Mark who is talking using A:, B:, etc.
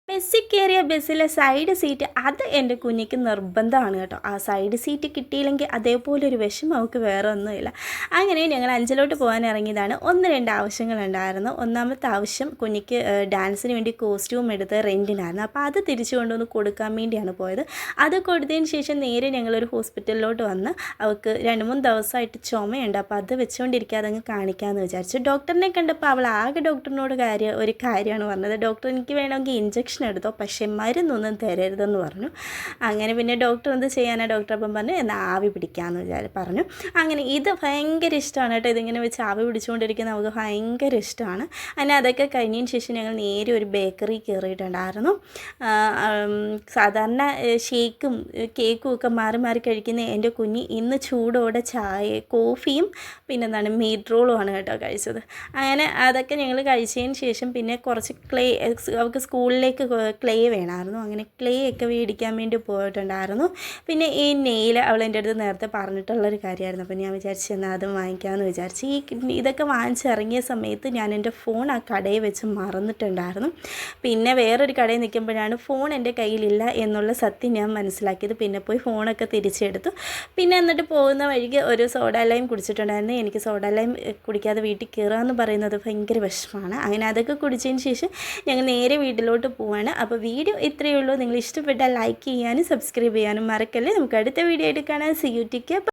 A: ബസ്സിൽ കയറിയ ബസ്സിലെ സൈഡ് സീറ്റ് അത് എൻ്റെ കുഞ്ഞിക്ക് നിർബന്ധമാണ് കേട്ടോ. ആ സൈഡ് സീറ്റ് കിട്ടിയില്ലെങ്കിൽ അതേപോലെ ഒരു വിഷമം അവൾക്ക് വേറെ ഒന്നുമില്ല. അങ്ങനെ ഞങ്ങൾ അഞ്ചലോട്ട് പോകാൻ ഇറങ്ങിയതാണ്. 1-2 ആവശ്യങ്ങളുണ്ടായിരുന്നു. ഒന്നാമത്തെ ആവശ്യം കുഞ്ഞിക്ക് ഡാൻസിന് വേണ്ടി കോസ്റ്റ്യൂം എടുത്ത് റെൻറ്റിനായിരുന്നു. അപ്പോൾ അത് തിരിച്ചു കൊണ്ടുവന്ന് കൊടുക്കാൻ വേണ്ടിയാണ് പോയത്. അത് കൊടുത്തതിന് ശേഷം നേരെ ഞങ്ങളൊരു ഹോസ്പിറ്റലിലോട്ട് വന്ന് അവൾക്ക് 2-3 ദിവസമായിട്ട് ചുമയുണ്ട്. അപ്പോൾ അത് വെച്ചുകൊണ്ടിരിക്കാതെ അങ്ങ് കാണിക്കാമെന്ന് വിചാരിച്ചു. ഡോക്ടറിനെ കണ്ടപ്പോൾ അവൾ ആകെ ഡോക്ടറിനോട് ഒരു കാര്യമാണ് പറഞ്ഞത്. ഡോക്ടർ എനിക്ക് വേണമെങ്കിൽ ഇഞ്ചക്ഷൻ എടുത്തോ, പക്ഷേ മരുന്നൊന്നും തരരുതെന്ന് പറഞ്ഞു. അങ്ങനെ പിന്നെ ഡോക്ടർ എന്ത് ചെയ്യാനാണ്, ഡോക്ടർ അപ്പം പറഞ്ഞു എന്നാൽ ആവി പിടിക്കാമെന്ന് പറഞ്ഞു. അങ്ങനെ ഇത് ഭയങ്കര ഇഷ്ടമാണ് കേട്ടോ. ഇതിങ്ങനെ വെച്ച് ആവി പിടിച്ചുകൊണ്ടിരിക്കുന്ന നമുക്ക് ഭയങ്കര ഇഷ്ടമാണ്. അങ്ങനെ അതൊക്കെ കഴിഞ്ഞതിന് ശേഷം ഞങ്ങൾ നേരെ ഒരു ബേക്കറി കയറിയിട്ടുണ്ടായിരുന്നു. സാധാരണ ഷേക്കും കേക്കും ഒക്കെ മാറി മാറി കഴിക്കുന്ന എൻ്റെ കുഞ്ഞ് ഇന്ന് ചൂടോടെ കോഫിയും പിന്നെന്താണ് മീറ്റ് റോളുമാണ് കേട്ടോ കഴിച്ചത്. അങ്ങനെ അതൊക്കെ ഞങ്ങൾ കഴിച്ചതിന് ശേഷം പിന്നെ കുറച്ച് അവൾക്ക് സ്കൂളിലേക്ക് ക്ലേ വേണമായിരുന്നു. അങ്ങനെ ക്ലേ ഒക്കെ മേടിക്കാൻ വേണ്ടി പോയിട്ടുണ്ടായിരുന്നു. പിന്നെ ഈ നെയിൽ അവൾ എൻ്റെ അടുത്ത് നേരത്തെ പറഞ്ഞിട്ടുള്ളൊരു കാര്യമായിരുന്നു. അപ്പോൾ ഞാൻ വിചാരിച്ചു എന്നാൽ അതും വാങ്ങിക്കാമെന്ന് വിചാരിച്ചു. ഇതൊക്കെ വാങ്ങിച്ചിറങ്ങിയ സമയത്ത് ഞാൻ എൻ്റെ ഫോൺ ആ കടയിൽ വെച്ച് മറന്നിട്ടുണ്ടായിരുന്നു. പിന്നെ വേറൊരു കടയിൽ നിൽക്കുമ്പോഴാണ് ഫോൺ എൻ്റെ കയ്യിലില്ല എന്നുള്ള സത്യം ഞാൻ മനസ്സിലാക്കിയത്. പിന്നെ പോയി ഫോണൊക്കെ തിരിച്ചെടുത്തു. പിന്നെ എന്നിട്ട് പോകുന്ന വഴിക്ക് ഒരു സോഡ ലൈം കുടിച്ചിട്ടുണ്ടായിരുന്നു. എനിക്ക് സോഡ ലൈം കുടിക്കാതെ വീട്ടിൽ കയറുക എന്ന് പറയുന്നത് ഭയങ്കര വിഷമമാണ്. അങ്ങനെ അതൊക്കെ കുടിച്ചതിന് ശേഷം ഞങ്ങൾ നേരെ വീട്ടിലോട്ട് പോവാണ്. അപ്പോൾ വീഡിയോ ഇത്രയേ ഉള്ളൂ. നിങ്ങൾ ഇഷ്ടപ്പെട്ടാൽ ലൈക്ക് ചെയ്യാനും സബ്സ്ക്രൈബ് ചെയ്യാനും മറക്കല്ലേ. നമുക്ക് അടുത്ത വീഡിയോ ആയിട്ട് കാണാം. See you. Take care.